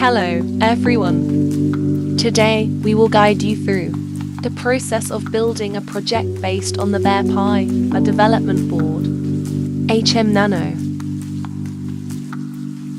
Hello, everyone. Today, we will guide you through the process of building a project based on the VerPi, a development board, HM Nano.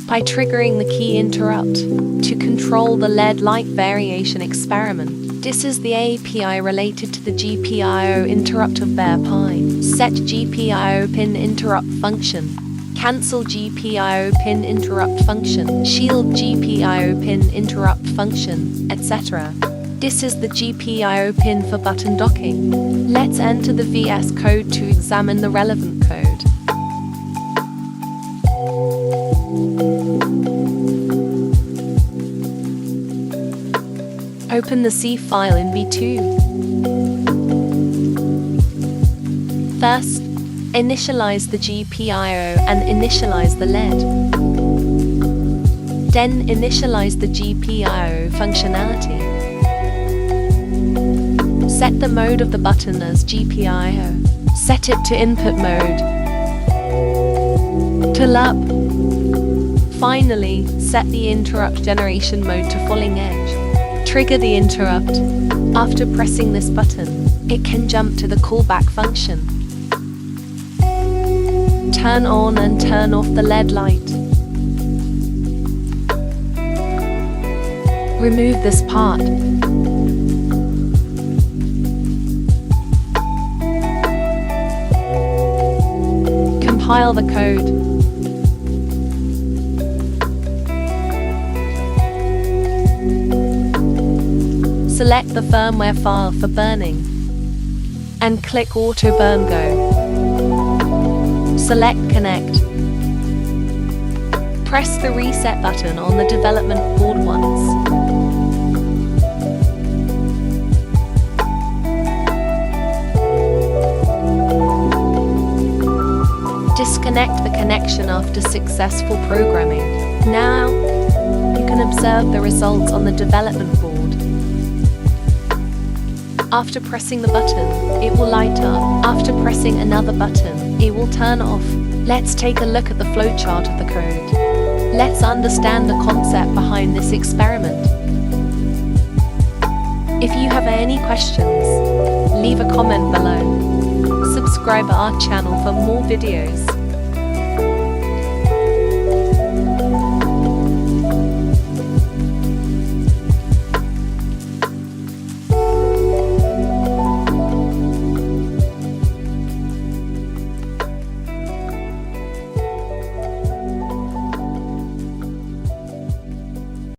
By triggering the key interrupt to control the LED light variation experiment. This is the API related to the GPIO interrupt of VerPi. Set GPIO pin interrupt function. Cancel GPIO pin interrupt function. Shield GPIO pin interrupt function, etc. This is the GPIO pin for button docking. Let's enter the VS Code to examine the relevant code. Open the C file in V2. First, initialize the GPIO and initialize the LED. Then initialize the GPIO functionality. Set the mode of the button as GPIO. Set it to input mode. Till up. Finally, set the interrupt generation mode to falling edge. Trigger the interrupt. After pressing this button, it can jump to the callback function. Turn on and turn off the LED light. Remove this part. Compile the code. Select the firmware file for burning and click Auto Burn Go. Select Connect. Press the reset button on the development board once. Disconnect the connection after successful programming. Now, you can observe the results on the development board. After pressing the button, it will light up. After pressing another button, it will turn off. Let's take a look at the flowchart of the code. Let's understand the concept behind this experiment. If you have any questions, leave a comment below. Subscribe our channel for more videos.